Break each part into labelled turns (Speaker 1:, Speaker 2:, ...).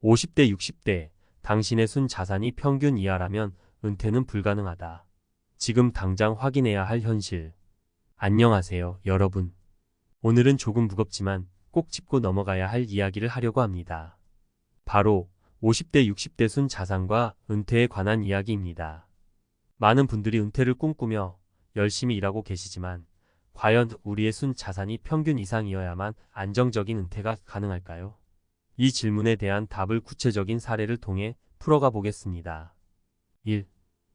Speaker 1: 50대, 60대, 당신의 순 자산이 평균 이하라면 은퇴는 불가능하다. 지금 당장 확인해야 할 현실. 안녕하세요, 여러분. 오늘은 조금 무겁지만 꼭 짚고 넘어가야 할 이야기를 하려고 합니다. 바로 50대, 60대 순 자산과 은퇴에 관한 이야기입니다. 많은 분들이 은퇴를 꿈꾸며 열심히 일하고 계시지만 과연 우리의 순 자산이 평균 이상이어야만 안정적인 은퇴가 가능할까요? 이 질문에 대한 답을 구체적인 사례를 통해 풀어가 보겠습니다. 1.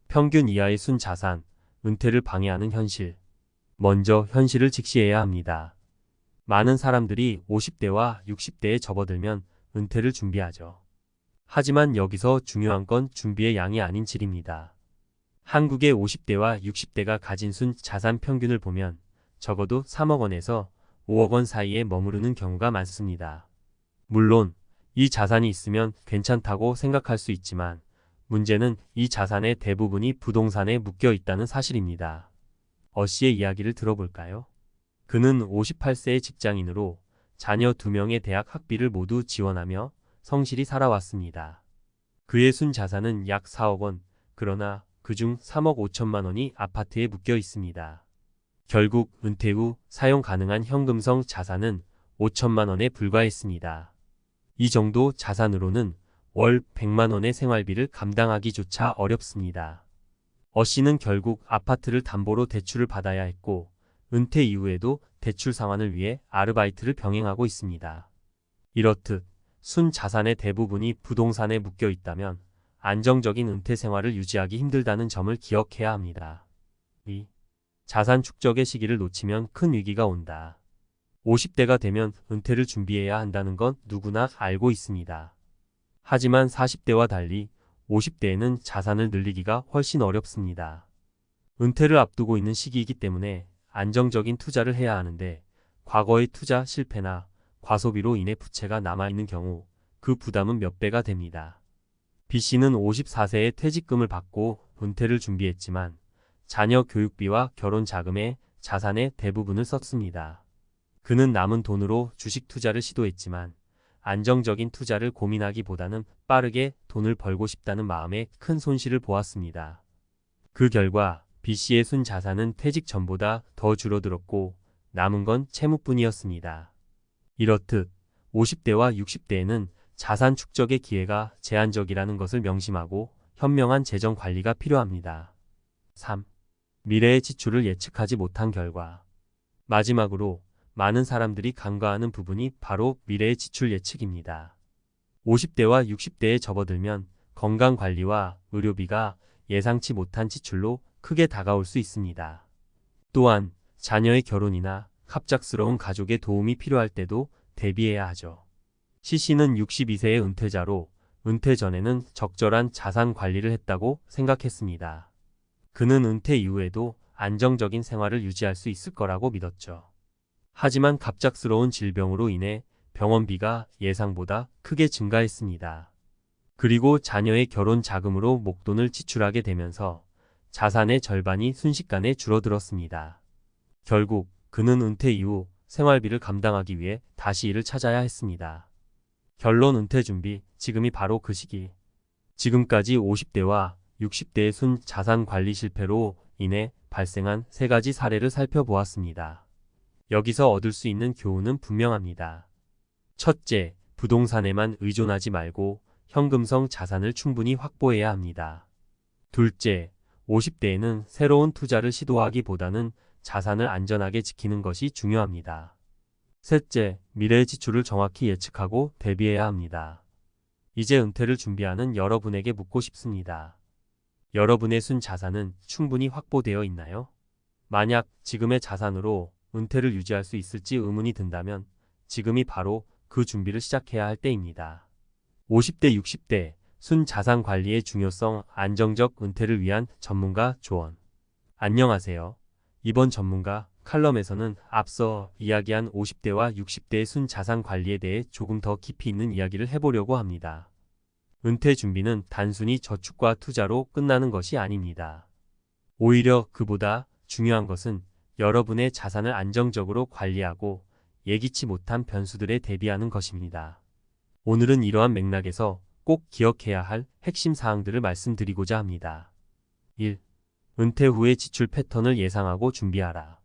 Speaker 1: 평균 이하의 순 자산, 은퇴를 방해하는 현실. 먼저 현실을 직시해야 합니다. 많은 사람들이 50대와 60대에 접어들면 은퇴를 준비하죠. 하지만 여기서 중요한 건 준비의 양이 아닌 질입니다. 한국의 50대와 60대가 가진 순 자산 평균을 보면 적어도 3억 원에서 5억 원 사이에 머무르는 경우가 많습니다. 물론 이 자산이 있으면 괜찮다고 생각할 수 있지만 문제는 이 자산의 대부분이 부동산에 묶여 있다는 사실입니다. 씨의 이야기를 들어볼까요? 그는 58세의 직장인으로 자녀 2명의 대학 학비를 모두 지원하며 성실히 살아왔습니다. 그의 순 자산은 약 4억 원, 그러나 그중 3억 5천만 원이 아파트에 묶여 있습니다. 결국 은퇴 후 사용 가능한 현금성 자산은 5천만 원에 불과했습니다. 이 정도 자산으로는 월 100만 원의 생활비를 감당하기조차 어렵습니다. 씨는 결국 아파트를 담보로 대출을 받아야 했고 은퇴 이후에도 대출 상환을 위해 아르바이트를 병행하고 있습니다. 이렇듯 순 자산의 대부분이 부동산에 묶여 있다면 안정적인 은퇴 생활을 유지하기 힘들다는 점을 기억해야 합니다. 2. 자산 축적의 시기를 놓치면 큰 위기가 온다. 50대가 되면 은퇴를 준비해야 한다는 건 누구나 알고 있습니다. 하지만 40대와 달리 50대에는 자산을 늘리기가 훨씬 어렵습니다. 은퇴를 앞두고 있는 시기이기 때문에 안정적인 투자를 해야 하는데 과거의 투자 실패나 과소비로 인해 부채가 남아있는 경우 그 부담은 몇 배가 됩니다. B씨는 54세에 퇴직금을 받고 은퇴를 준비했지만 자녀 교육비와 결혼 자금에 자산의 대부분을 썼습니다. 그는 남은 돈으로 주식 투자를 시도했지만 안정적인 투자를 고민하기보다는 빠르게 돈을 벌고 싶다는 마음에 큰 손실을 보았습니다. 그 결과 B씨의 순 자산은 퇴직 전보다 더 줄어들었고 남은 건 채무뿐이었습니다. 이렇듯 50대와 60대에는 자산 축적의 기회가 제한적이라는 것을 명심하고 현명한 재정 관리가 필요합니다. 3. 미래의 지출을 예측하지 못한 결과. 마지막으로 많은 사람들이 간과하는 부분이 바로 미래의 지출 예측입니다. 50대와 60대에 접어들면 건강관리와 의료비가 예상치 못한 지출로 크게 다가올 수 있습니다. 또한 자녀의 결혼이나 갑작스러운 가족의 도움이 필요할 때도 대비해야 하죠. C씨는 62세의 은퇴자로 은퇴 전에는 적절한 자산 관리를 했다고 생각했습니다. 그는 은퇴 이후에도 안정적인 생활을 유지할 수 있을 거라고 믿었죠. 하지만 갑작스러운 질병으로 인해 병원비가 예상보다 크게 증가했습니다. 그리고 자녀의 결혼 자금으로 목돈을 지출하게 되면서 자산의 절반이 순식간에 줄어들었습니다. 결국 그는 은퇴 이후 생활비를 감당하기 위해 다시 일을 찾아야 했습니다. 결론 은퇴 준비, 지금이 바로 그 시기. 지금까지 50대와 60대의 순 자산 관리 실패로 인해 발생한 3가지 사례를 살펴보았습니다. 여기서 얻을 수 있는 교훈은 분명합니다. 첫째, 부동산에만 의존하지 말고 현금성 자산을 충분히 확보해야 합니다. 둘째, 50대에는 새로운 투자를 시도하기보다는 자산을 안전하게 지키는 것이 중요합니다. 셋째, 미래의 지출을 정확히 예측하고 대비해야 합니다. 이제 은퇴를 준비하는 여러분에게 묻고 싶습니다. 여러분의 순 자산은 충분히 확보되어 있나요? 만약 지금의 자산으로 은퇴를 유지할 수 있을지 의문이 든다면 지금이 바로 그 준비를 시작해야 할 때입니다. 50대, 60대 순 자산 관리의 중요성, 안정적 은퇴를 위한 전문가 조언. 안녕하세요. 이번 전문가 칼럼에서는 앞서 이야기한 50대와 60대의 순 자산 관리에 대해 조금 더 깊이 있는 이야기를 해보려고 합니다. 은퇴 준비는 단순히 저축과 투자로 끝나는 것이 아닙니다. 오히려 그보다 중요한 것은 여러분의 자산을 안정적으로 관리하고 예기치 못한 변수들에 대비하는 것입니다. 오늘은 이러한 맥락에서 꼭 기억해야 할 핵심 사항들을 말씀드리고자 합니다. 1. 은퇴 후의 지출 패턴을 예상하고 준비하라.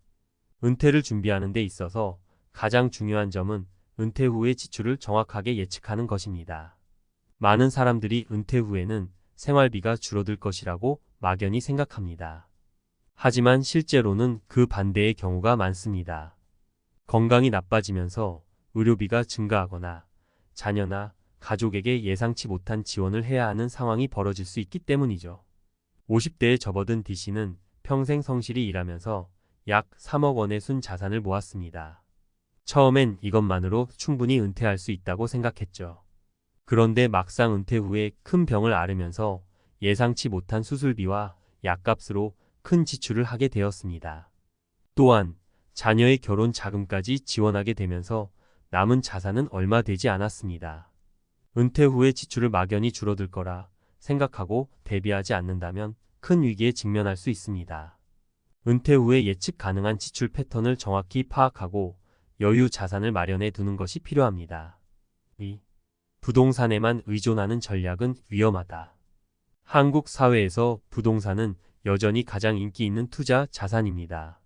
Speaker 1: 은퇴를 준비하는 데 있어서 가장 중요한 점은 은퇴 후의 지출을 정확하게 예측하는 것입니다. 많은 사람들이 은퇴 후에는 생활비가 줄어들 것이라고 막연히 생각합니다. 하지만 실제로는 그 반대의 경우가 많습니다. 건강이 나빠지면서 의료비가 증가하거나 자녀나 가족에게 예상치 못한 지원을 해야 하는 상황이 벌어질 수 있기 때문이죠. 50대에 접어든 D씨는 평생 성실히 일하면서 약 3억 원의 순 자산을 모았습니다. 처음엔 이것만으로 충분히 은퇴할 수 있다고 생각했죠. 그런데 막상 은퇴 후에 큰 병을 앓으면서 예상치 못한 수술비와 약값으로 큰 지출을 하게 되었습니다. 또한 자녀의 결혼 자금까지 지원하게 되면서 남은 자산은 얼마 되지 않았습니다. 은퇴 후에 지출을 막연히 줄어들 거라 생각하고 대비하지 않는다면 큰 위기에 직면할 수 있습니다. 은퇴 후에 예측 가능한 지출 패턴을 정확히 파악하고 여유 자산을 마련해 두는 것이 필요합니다. 2. 부동산에만 의존하는 전략은 위험하다. 한국 사회에서 부동산은 여전히 가장 인기 있는 투자 자산입니다.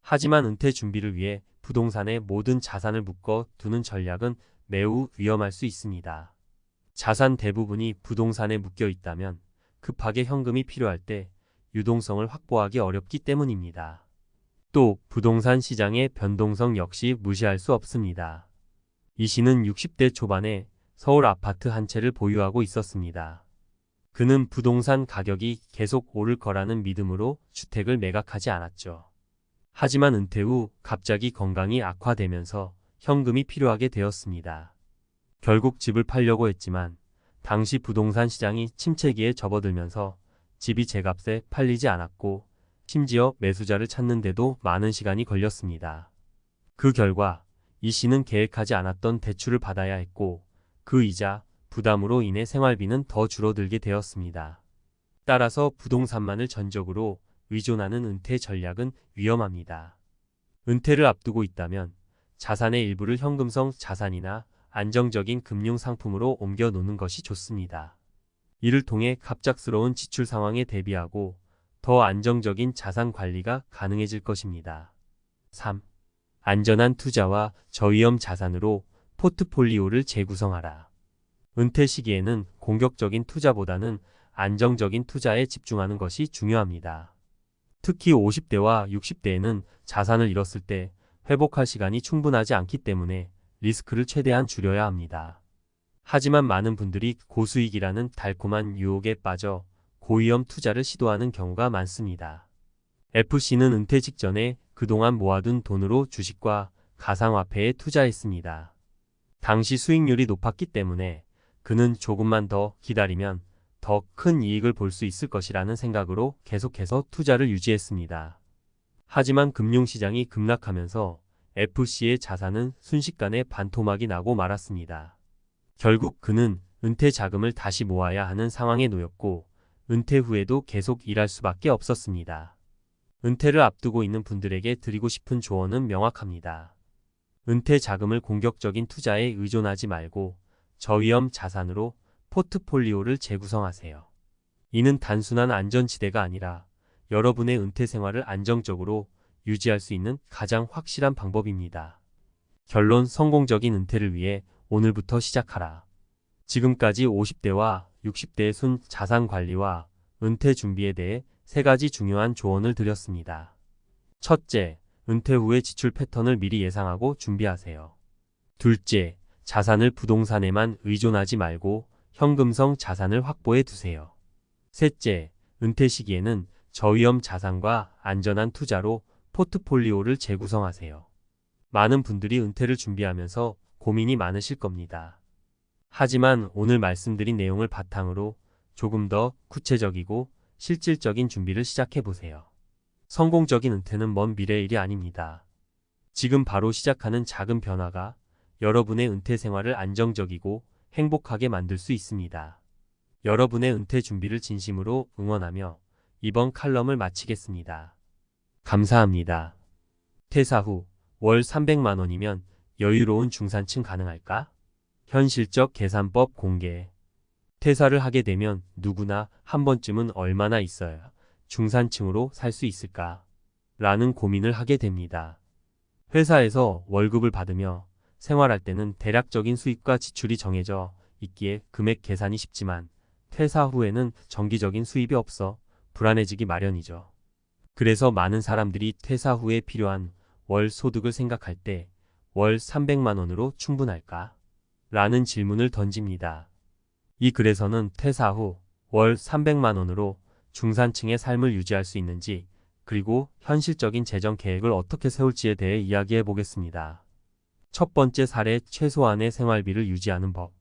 Speaker 1: 하지만 은퇴 준비를 위해 부동산에 모든 자산을 묶어 두는 전략은 매우 위험할 수 있습니다. 자산 대부분이 부동산에 묶여 있다면 급하게 현금이 필요할 때 유동성을 확보하기 어렵기 때문입니다. 또 부동산 시장의 변동성 역시 무시할 수 없습니다. 이 씨는 60대 초반에 서울 아파트 한 채를 보유하고 있었습니다. 그는 부동산 가격이 계속 오를 거라는 믿음으로 주택을 매각하지 않았죠. 하지만 은퇴 후 갑자기 건강이 악화되면서 현금이 필요하게 되었습니다. 결국 집을 팔려고 했지만 당시 부동산 시장이 침체기에 접어들면서 집이 제값에 팔리지 않았고 심지어 매수자를 찾는데도 많은 시간이 걸렸습니다. 그 결과 이 씨는 계획하지 않았던 대출을 받아야 했고 그 이자, 부담으로 인해 생활비는 더 줄어들게 되었습니다. 따라서 부동산만을 전적으로 의존하는 은퇴 전략은 위험합니다. 은퇴를 앞두고 있다면 자산의 일부를 현금성 자산이나 안정적인 금융 상품으로 옮겨 놓는 것이 좋습니다. 이를 통해 갑작스러운 지출 상황에 대비하고 더 안정적인 자산 관리가 가능해질 것입니다. 3. 안전한 투자와 저위험 자산으로 포트폴리오를 재구성하라. 은퇴 시기에는 공격적인 투자보다는 안정적인 투자에 집중하는 것이 중요합니다. 특히 50대와 60대에는 자산을 잃었을 때 회복할 시간이 충분하지 않기 때문에 리스크를 최대한 줄여야 합니다. 하지만 많은 분들이 고수익이라는 달콤한 유혹에 빠져 고위험 투자를 시도하는 경우가 많습니다. FC는 은퇴 직전에 그동안 모아둔 돈으로 주식과 가상화폐에 투자했습니다. 당시 수익률이 높았기 때문에 그는 조금만 더 기다리면 더 큰 이익을 볼 수 있을 것이라는 생각으로 계속해서 투자를 유지했습니다. 하지만 금융시장이 급락하면서 FC의 자산은 순식간에 반토막이 나고 말았습니다. 결국 그는 은퇴 자금을 다시 모아야 하는 상황에 놓였고 은퇴 후에도 계속 일할 수밖에 없었습니다. 은퇴를 앞두고 있는 분들에게 드리고 싶은 조언은 명확합니다. 은퇴 자금을 공격적인 투자에 의존하지 말고 저위험 자산으로 포트폴리오를 재구성하세요. 이는 단순한 안전지대가 아니라 여러분의 은퇴 생활을 안정적으로 유지할 수 있는 가장 확실한 방법입니다. 결론: 성공적인 은퇴를 위해 오늘부터 시작하라. 지금까지 50대와 60대의 순 자산 관리와 은퇴 준비에 대해 3가지 중요한 조언을 드렸습니다. 첫째, 은퇴 후의 지출 패턴을 미리 예상하고 준비하세요. 둘째, 자산을 부동산에만 의존하지 말고 현금성 자산을 확보해 두세요. 셋째, 은퇴 시기에는 저위험 자산과 안전한 투자로 포트폴리오를 재구성하세요. 많은 분들이 은퇴를 준비하면서 고민이 많으실 겁니다. 하지만 오늘 말씀드린 내용을 바탕으로 조금 더 구체적이고 실질적인 준비를 시작해 보세요. 성공적인 은퇴는 먼 미래의 일이 아닙니다. 지금 바로 시작하는 작은 변화가 여러분의 은퇴 생활을 안정적이고 행복하게 만들 수 있습니다. 여러분의 은퇴 준비를 진심으로 응원하며 이번 칼럼을 마치겠습니다. 감사합니다. 퇴사 후 월 300만 원이면 여유로운 중산층 가능할까? 현실적 계산법 공개. 퇴사를 하게 되면 누구나 한 번쯤은 얼마나 있어야 중산층으로 살 수 있을까? 라는 고민을 하게 됩니다. 회사에서 월급을 받으며 생활할 때는 대략적인 수입과 지출이 정해져 있기에 금액 계산이 쉽지만 퇴사 후에는 정기적인 수입이 없어 불안해지기 마련이죠. 그래서 많은 사람들이 퇴사 후에 필요한 월 소득을 생각할 때 월 300만 원으로 충분할까? 라는 질문을 던집니다. 이 글에서는 퇴사 후 월 300만 원으로 중산층의 삶을 유지할 수 있는지, 그리고 현실적인 재정 계획을 어떻게 세울지에 대해 이야기해 보겠습니다. 첫 번째 사례, 최소한의 생활비를 유지하는 법.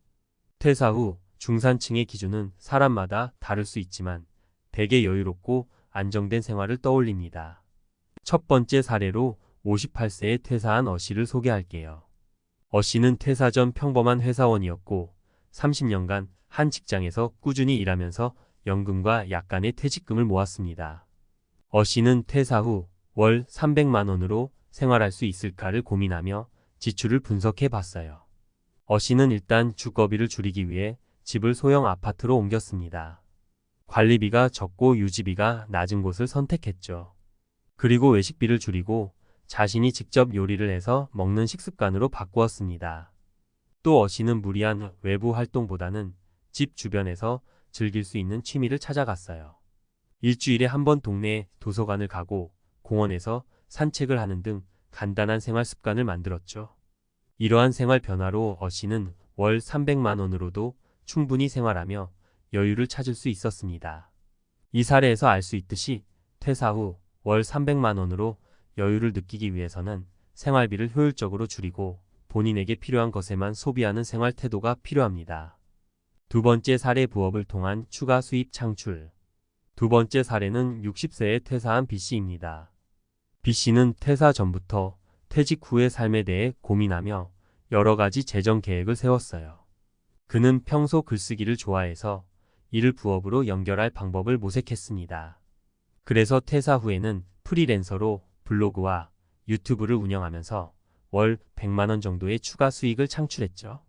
Speaker 1: 퇴사 후 중산층의 기준은 사람마다 다를 수 있지만 대개 여유롭고 안정된 생활을 떠올립니다. 첫 번째 사례로 58세에 퇴사한 어씨를 소개할게요. 어씨는 퇴사 전 평범한 회사원이었고 30년간 한 직장에서 꾸준히 일하면서 연금과 약간의 퇴직금을 모았습니다. 어씨는 퇴사 후 월 300만 원으로 생활할 수 있을까를 고민하며 지출을 분석해 봤어요. 어씨는 일단 주거비를 줄이기 위해 집을 소형 아파트로 옮겼습니다. 관리비가 적고 유지비가 낮은 곳을 선택했죠. 그리고 외식비를 줄이고 자신이 직접 요리를 해서 먹는 식습관으로 바꾸었습니다. 또 어씨는 무리한 외부 활동보다는 집 주변에서 즐길 수 있는 취미를 찾아갔어요. 일주일에 한 번 동네 도서관을 가고 공원에서 산책을 하는 등 간단한 생활 습관을 만들었죠. 이러한 생활 변화로 어씨는 월 300만 원으로도 충분히 생활하며 여유를 찾을 수 있었습니다. 이 사례에서 알 수 있듯이 퇴사 후 월 300만 원으로 여유를 느끼기 위해서는 생활비를 효율적으로 줄이고 본인에게 필요한 것에만 소비하는 생활 태도가 필요합니다. 두 번째 사례, 부업을 통한 추가 수입 창출. 두 번째 사례는 60세에 퇴사한 B씨입니다. B씨는 퇴사 전부터 퇴직 후의 삶에 대해 고민하며 여러 가지 재정 계획을 세웠어요. 그는 평소 글쓰기를 좋아해서 이를 부업으로 연결할 방법을 모색했습니다. 그래서 퇴사 후에는 프리랜서로 블로그와 유튜브를 운영하면서 월 100만 원 정도의 추가 수익을 창출했죠.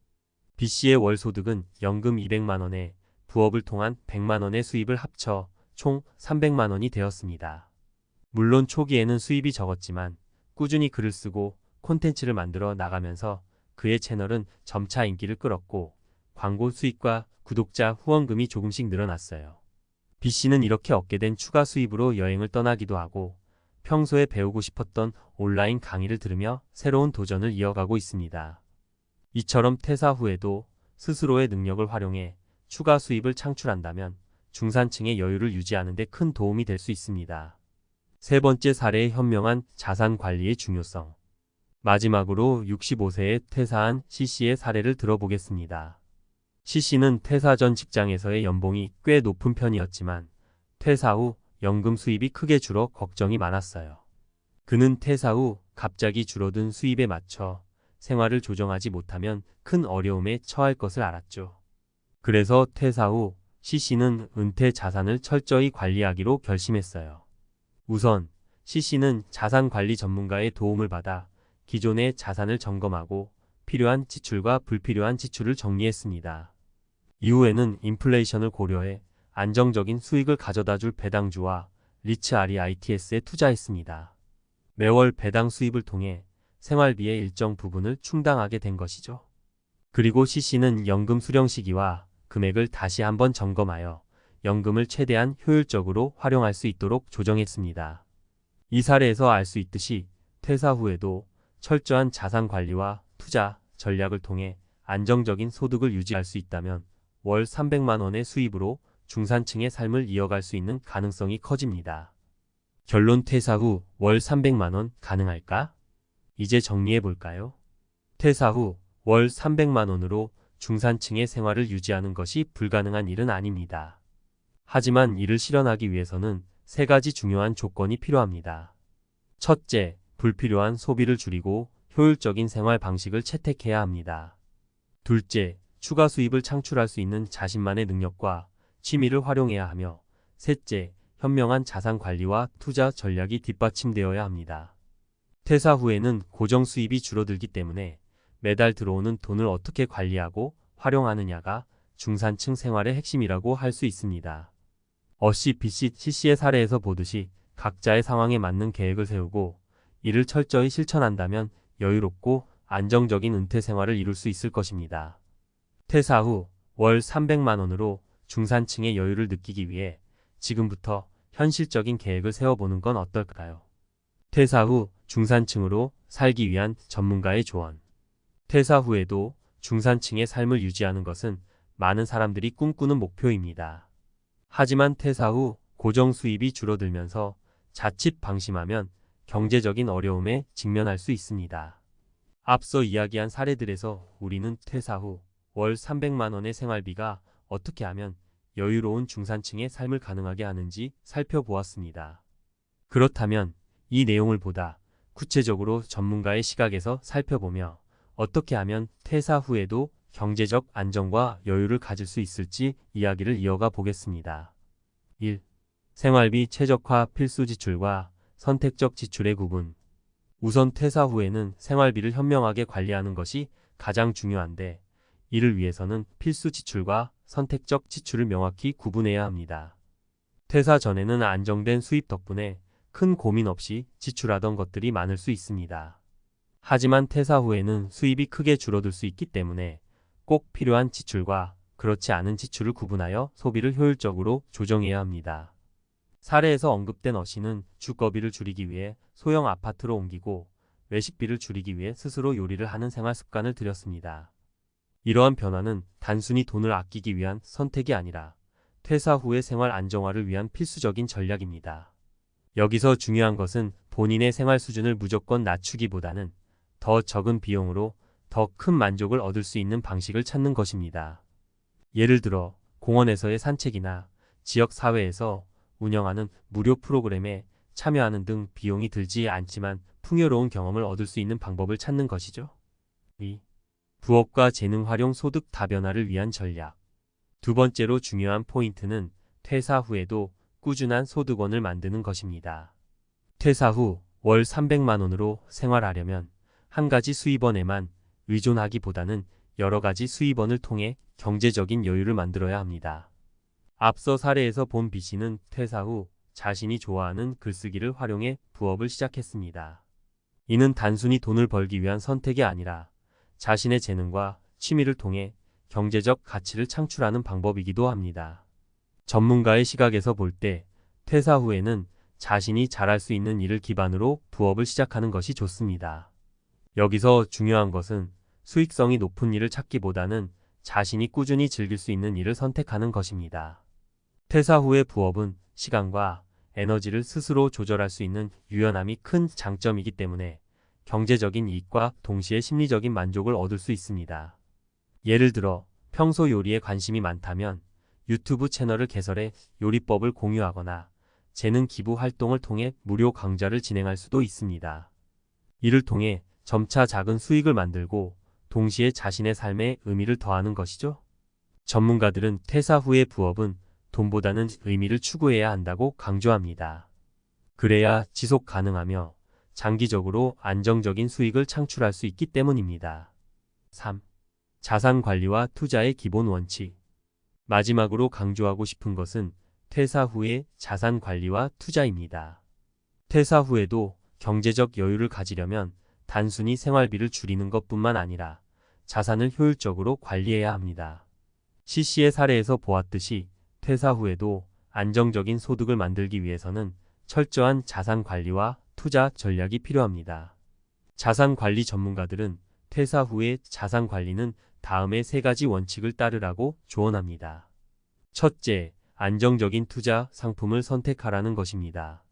Speaker 1: B씨의 월 소득은 연금 200만 원에 부업을 통한 100만 원의 수입을 합쳐 총 300만 원이 되었습니다. 물론 초기에는 수입이 적었지만 꾸준히 글을 쓰고 콘텐츠를 만들어 나가면서 그의 채널은 점차 인기를 끌었고 광고 수익과 구독자 후원금이 조금씩 늘어났어요. B씨는 이렇게 얻게 된 추가 수입으로 여행을 떠나기도 하고 평소에 배우고 싶었던 온라인 강의를 들으며 새로운 도전을 이어가고 있습니다. 이처럼 퇴사 후에도 스스로의 능력을 활용해 추가 수입을 창출한다면 중산층의 여유를 유지하는 데 큰 도움이 될 수 있습니다. 세 번째 사례의 현명한 자산 관리의 중요성. 마지막으로 65세에 퇴사한 C씨의 사례를 들어보겠습니다. C씨는 퇴사 전 직장에서의 연봉이 꽤 높은 편이었지만 퇴사 후 연금 수입이 크게 줄어 걱정이 많았어요. 그는 퇴사 후 갑자기 줄어든 수입에 맞춰 생활을 조정하지 못하면 큰 어려움에 처할 것을 알았죠. 그래서 퇴사 후 C씨는 은퇴 자산을 철저히 관리하기로 결심했어요. 우선 C씨는 자산관리 전문가의 도움을 받아 기존의 자산을 점검하고 필요한 지출과 불필요한 지출을 정리했습니다. 이후에는 인플레이션을 고려해 안정적인 수익을 가져다줄 배당주와 리츠 REITS에 투자했습니다. 매월 배당 수입을 통해 생활비의 일정 부분을 충당하게 된 것이죠. 그리고 C씨는 연금 수령 시기와 금액을 다시 한번 점검하여 연금을 최대한 효율적으로 활용할 수 있도록 조정했습니다. 이 사례에서 알 수 있듯이 퇴사 후에도 철저한 자산 관리와 투자 전략을 통해 안정적인 소득을 유지할 수 있다면 월 300만 원의 수입으로 중산층의 삶을 이어갈 수 있는 가능성이 커집니다. 결론, 퇴사 후 월 300만 원 가능할까? 이제 정리해 볼까요? 퇴사 후 월 300만 원으로 중산층의 생활을 유지하는 것이 불가능한 일은 아닙니다. 하지만 이를 실현하기 위해서는 세 가지 중요한 조건이 필요합니다. 첫째, 불필요한 소비를 줄이고 효율적인 생활 방식을 채택해야 합니다. 둘째, 추가 수입을 창출할 수 있는 자신만의 능력과 취미를 활용해야 하며, 셋째, 현명한 자산 관리와 투자 전략이 뒷받침되어야 합니다. 퇴사 후에는 고정 수입이 줄어들기 때문에 매달 들어오는 돈을 어떻게 관리하고 활용하느냐가 중산층 생활의 핵심이라고 할 수 있습니다. 어시 BC CC의 사례에서 보듯이 각자의 상황에 맞는 계획을 세우고 이를 철저히 실천한다면 여유롭고 안정적인 은퇴 생활을 이룰 수 있을 것입니다. 퇴사 후 월 300만 원으로 중산층의 여유를 느끼기 위해 지금부터 현실적인 계획을 세워보는 건 어떨까요? 퇴사 후 중산층으로 살기 위한 전문가의 조언. 퇴사 후에도 중산층의 삶을 유지하는 것은 많은 사람들이 꿈꾸는 목표입니다. 하지만 퇴사 후 고정 수입이 줄어들면서 자칫 방심하면 경제적인 어려움에 직면할 수 있습니다. 앞서 이야기한 사례들에서 우리는 퇴사 후 월 300만 원의 생활비가 어떻게 하면 여유로운 중산층의 삶을 가능하게 하는지 살펴보았습니다. 그렇다면 이 내용을 보다 구체적으로 전문가의 시각에서 살펴보며 어떻게 하면 퇴사 후에도 경제적 안정과 여유를 가질 수 있을지 이야기를 이어가 보겠습니다. 1. 생활비 최적화 필수 지출과 선택적 지출의 구분. 우선 퇴사 후에는 생활비를 현명하게 관리하는 것이 가장 중요한데 이를 위해서는 필수 지출과 선택적 지출을 명확히 구분해야 합니다. 퇴사 전에는 안정된 수입 덕분에 큰 고민 없이 지출하던 것들이 많을 수 있습니다. 하지만 퇴사 후에는 수입이 크게 줄어들 수 있기 때문에 꼭 필요한 지출과 그렇지 않은 지출을 구분하여 소비를 효율적으로 조정해야 합니다. 사례에서 언급된 어씨는 주거비를 줄이기 위해 소형 아파트로 옮기고 외식비를 줄이기 위해 스스로 요리를 하는 생활 습관을 들였습니다. 이러한 변화는 단순히 돈을 아끼기 위한 선택이 아니라 퇴사 후의 생활 안정화를 위한 필수적인 전략입니다. 여기서 중요한 것은 본인의 생활 수준을 무조건 낮추기보다는 더 적은 비용으로 더 큰 만족을 얻을 수 있는 방식을 찾는 것입니다. 예를 들어 공원에서의 산책이나 지역 사회에서 운영하는 무료 프로그램에 참여하는 등 비용이 들지 않지만 풍요로운 경험을 얻을 수 있는 방법을 찾는 것이죠. 2. 부업과 재능 활용 소득 다변화를 위한 전략. 두 번째로 중요한 포인트는 퇴사 후에도 꾸준한 소득원을 만드는 것입니다. 퇴사 후 월 300만 원으로 생활하려면 한 가지 수입원에만 의존하기보다는 여러 가지 수입원을 통해 경제적인 여유를 만들어야 합니다. 앞서 사례에서 본 B씨는 퇴사 후 자신이 좋아하는 글쓰기를 활용해 부업을 시작했습니다. 이는 단순히 돈을 벌기 위한 선택이 아니라 자신의 재능과 취미를 통해 경제적 가치를 창출하는 방법이기도 합니다. 전문가의 시각에서 볼 때 퇴사 후에는 자신이 잘할 수 있는 일을 기반으로 부업을 시작하는 것이 좋습니다. 여기서 중요한 것은 수익성이 높은 일을 찾기보다는 자신이 꾸준히 즐길 수 있는 일을 선택하는 것입니다. 퇴사 후의 부업은 시간과 에너지를 스스로 조절할 수 있는 유연함이 큰 장점이기 때문에 경제적인 이익과 동시에 심리적인 만족을 얻을 수 있습니다. 예를 들어 평소 요리에 관심이 많다면 유튜브 채널을 개설해 요리법을 공유하거나 재능 기부 활동을 통해 무료 강좌를 진행할 수도 있습니다. 이를 통해 점차 작은 수익을 만들고 동시에 자신의 삶에 의미를 더하는 것이죠. 전문가들은 퇴사 후의 부업은 돈보다는 의미를 추구해야 한다고 강조합니다. 그래야 지속 가능하며 장기적으로 안정적인 수익을 창출할 수 있기 때문입니다. 3. 자산 관리와 투자의 기본 원칙. 마지막으로 강조하고 싶은 것은 퇴사 후의 자산 관리와 투자입니다. 퇴사 후에도 경제적 여유를 가지려면 단순히 생활비를 줄이는 것뿐만 아니라 자산을 효율적으로 관리해야 합니다. CC의 사례에서 보았듯이 퇴사 후에도 안정적인 소득을 만들기 위해서는 철저한 자산 관리와 투자 전략이 필요합니다. 자산 관리 전문가들은 퇴사 후의 자산 관리는 다음의 세 가지 원칙을 따르라고 조언합니다. 첫째, 안정적인 투자 상품을 선택하라는 것입니다.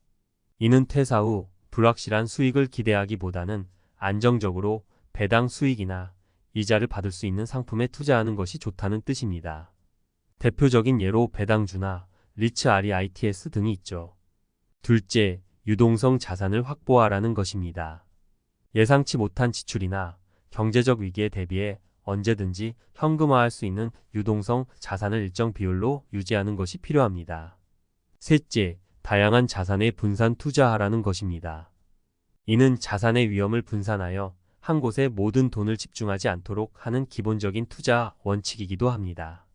Speaker 1: 이는 퇴사 후 불확실한 수익을 기대하기보다는 안정적으로 배당 수익이나 이자를 받을 수 있는 상품에 투자하는 것이 좋다는 뜻입니다. 대표적인 예로 배당주나 리츠 REITs 등이 있죠. 둘째, 유동성 자산을 확보하라는 것입니다. 예상치 못한 지출이나 경제적 위기에 대비해 언제든지 현금화할 수 있는 유동성 자산을 일정 비율로 유지하는 것이 필요합니다. 셋째, 다양한 자산에 분산 투자하라는 것입니다. 이는 자산의 위험을 분산하여 한 곳에 모든 돈을 집중하지 않도록 하는 기본적인 투자 원칙이기도 합니다.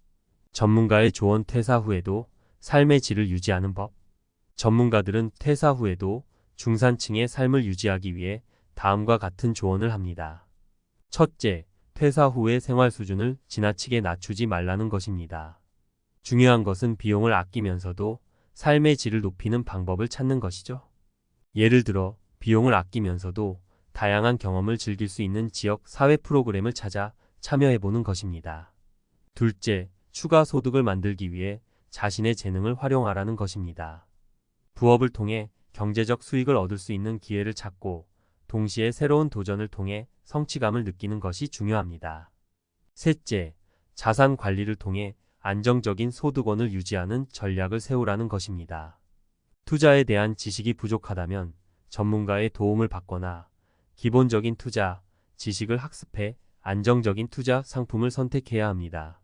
Speaker 1: 전문가의 조언. 퇴사 후에도 삶의 질을 유지하는 법. 전문가들은 퇴사 후에도 중산층의 삶을 유지하기 위해 다음과 같은 조언을 합니다. 첫째, 퇴사 후의 생활 수준을 지나치게 낮추지 말라는 것입니다. 중요한 것은 비용을 아끼면서도 삶의 질을 높이는 방법을 찾는 것이죠. 예를 들어 비용을 아끼면서도 다양한 경험을 즐길 수 있는 지역 사회 프로그램을 찾아 참여해보는 것입니다. 둘째, 추가 소득을 만들기 위해 자신의 재능을 활용하라는 것입니다. 부업을 통해 경제적 수익을 얻을 수 있는 기회를 찾고 동시에 새로운 도전을 통해 성취감을 느끼는 것이 중요합니다. 셋째, 자산 관리를 통해 안정적인 소득원을 유지하는 전략을 세우라는 것입니다. 투자에 대한 지식이 부족하다면 전문가의 도움을 받거나 기본적인 투자 지식을 학습해 안정적인 투자 상품을 선택해야 합니다.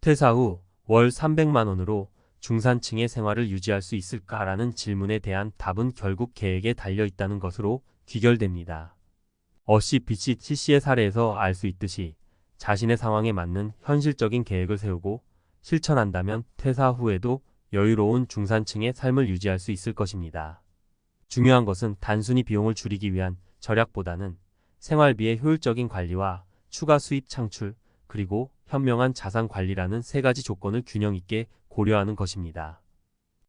Speaker 1: 퇴사 후 월 300만 원으로 중산층의 생활을 유지할 수 있을까라는 질문에 대한 답은 결국 계획에 달려 있다는 것으로 귀결됩니다. 어시 BCTC의 사례에서 알 수 있듯이 자신의 상황에 맞는 현실적인 계획을 세우고 실천한다면 퇴사 후에도 여유로운 중산층의 삶을 유지할 수 있을 것입니다. 중요한 것은 단순히 비용을 줄이기 위한 절약보다는 생활비의 효율적인 관리와 추가 수입 창출, 그리고 현명한 자산 관리라는 세 가지 조건을 균형 있게 고려하는 것입니다.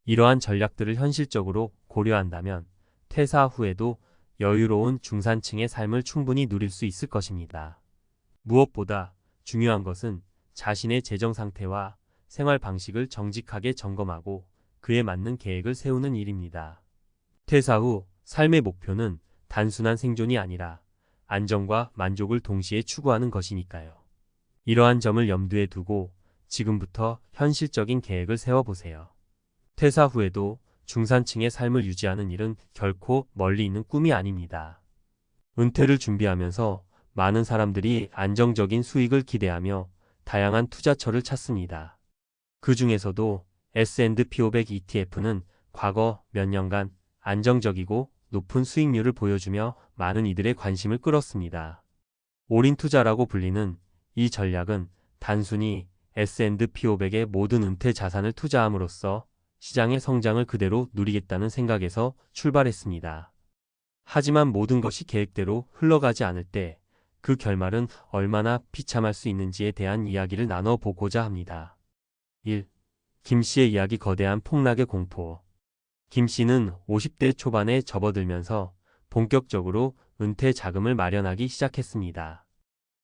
Speaker 1: 이러한 전략들을 현실적으로 고려한다면 퇴사 후에도 여유로운 중산층의 삶을 충분히 누릴 수 있을 것입니다. 무엇보다 중요한 것은 자신의 재정 상태와 생활 방식을 정직하게 점검하고 그에 맞는 계획을 세우는 일입니다. 퇴사 후 삶의 목표는 단순한 생존이 아니라 안정과 만족을 동시에 추구하는 것이니까요. 이러한 점을 염두에 두고 지금부터 현실적인 계획을 세워보세요. 퇴사 후에도 중산층의 삶을 유지하는 일은 결코 멀리 있는 꿈이 아닙니다. 은퇴를 준비하면서 많은 사람들이 안정적인 수익을 기대하며 다양한 투자처를 찾습니다. 그 중에서도 S&P 500 ETF는 과거 몇 년간 안정적이고 높은 수익률을 보여주며 많은 이들의 관심을 끌었습니다. 올인 투자라고 불리는 이 전략은 단순히 S&P 500의 모든 은퇴 자산을 투자함으로써 시장의 성장을 그대로 누리겠다는 생각에서 출발했습니다. 하지만 모든 것이 계획대로 흘러가지 않을 때 그 결말은 얼마나 비참할 수 있는지에 대한 이야기를 나눠보고자 합니다. 1. 김 씨의 이야기. 거대한 폭락의 공포. 김 씨는 50대 초반에 접어들면서 본격적으로 은퇴 자금을 마련하기 시작했습니다.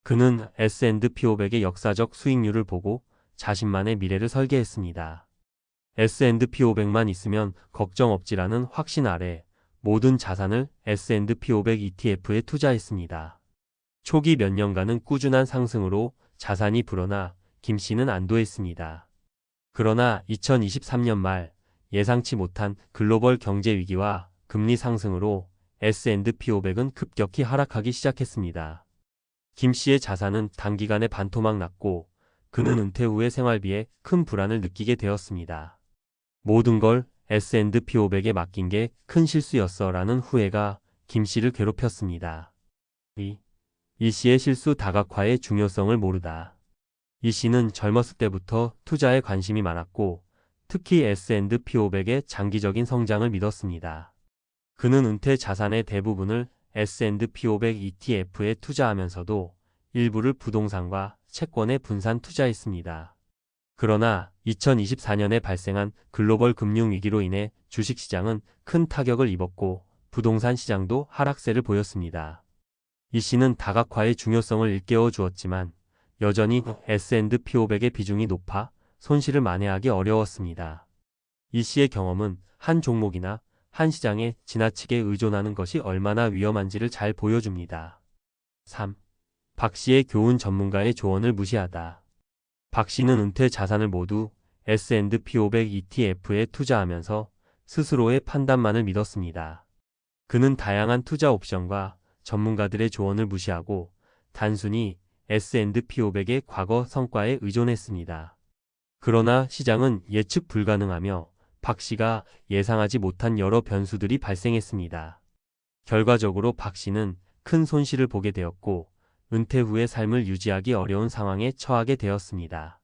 Speaker 1: 그는 S&P 500의 역사적 수익률을 보고 자신만의 미래를 설계했습니다. S&P 500만 있으면 걱정 없지라는 확신 아래 모든 자산을 S&P 500 ETF에 투자했습니다. 초기 몇 년간은 꾸준한 상승으로 자산이 불어나 김 씨는 안도했습니다. 그러나 2023년 말 예상치 못한 글로벌 경제 위기와 금리 상승으로 S&P 500은 급격히 하락하기 시작했습니다. 김 씨의 자산은 단기간에 반토막 났고 그는 은퇴 후의 생활비에 큰 불안을 느끼게 되었습니다. 모든 걸 S&P 500에 맡긴 게 큰 실수였어라는 후회가 김 씨를 괴롭혔습니다. 이 씨의 실수. 다각화의 중요성을 모르다. 이 씨는 젊었을 때부터 투자에 관심이 많았고 특히 S&P 500의 장기적인 성장을 믿었습니다. 그는 은퇴 자산의 대부분을 S&P 500 ETF에 투자하면서도 일부를 부동산과 채권에 분산 투자했습니다. 그러나 2024년에 발생한 글로벌 금융위기로 인해 주식시장은 큰 타격을 입었고 부동산 시장도 하락세를 보였습니다. 이 씨는 다각화의 중요성을 일깨워 주었지만 여전히 S&P 500의 비중이 높아 손실을 만회하기 어려웠습니다. 이 씨의 경험은 한 종목이나 한 시장에 지나치게 의존하는 것이 얼마나 위험한지를 잘 보여줍니다. 3. 박 씨의 교훈. 전문가의 조언을 무시하다. 박 씨는 은퇴 자산을 모두 S&P 500 ETF에 투자하면서 스스로의 판단만을 믿었습니다. 그는 다양한 투자 옵션과 전문가들의 조언을 무시하고 단순히 S&P 500의 과거 성과에 의존했습니다. 그러나 시장은 예측 불가능하며 박 씨가 예상하지 못한 여러 변수들이 발생했습니다. 결과적으로 박 씨는 큰 손실을 보게 되었고 은퇴 후의 삶을 유지하기 어려운 상황에 처하게 되었습니다.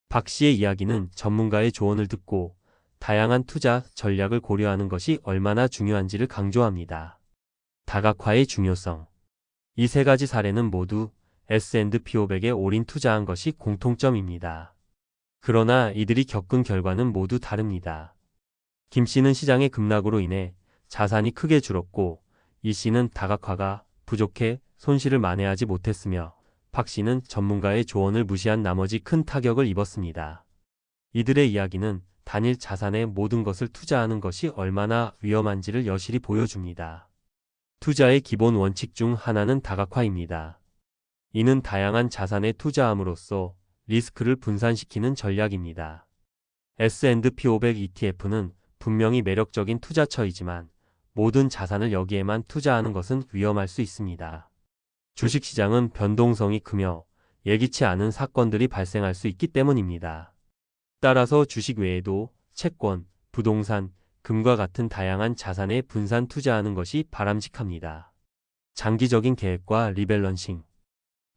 Speaker 1: 박 씨의 이야기는 전문가의 조언을 듣고 다양한 투자 전략을 고려하는 것이 얼마나 중요한지를 강조합니다. 다각화의 중요성. 이 세 가지 사례는 모두 S&P 500에 올인 투자한 것이 공통점입니다. 그러나 이들이 겪은 결과는 모두 다릅니다. 김 씨는 시장의 급락으로 인해 자산이 크게 줄었고 이 씨는 다각화가 부족해 손실을 만회하지 못했으며 박 씨는 전문가의 조언을 무시한 나머지 큰 타격을 입었습니다. 이들의 이야기는 단일 자산에 모든 것을 투자하는 것이 얼마나 위험한지를 여실히 보여줍니다. 투자의 기본 원칙 중 하나는 다각화입니다. 이는 다양한 자산에 투자함으로써 리스크를 분산시키는 전략입니다. S&P 500 ETF는 분명히 매력적인 투자처이지만 모든 자산을 여기에만 투자하는 것은 위험할 수 있습니다. 주식시장은 변동성이 크며 예기치 않은 사건들이 발생할 수 있기 때문입니다. 따라서 주식 외에도 채권, 부동산, 금과 같은 다양한 자산에 분산 투자하는 것이 바람직합니다. 장기적인 계획과 리밸런싱.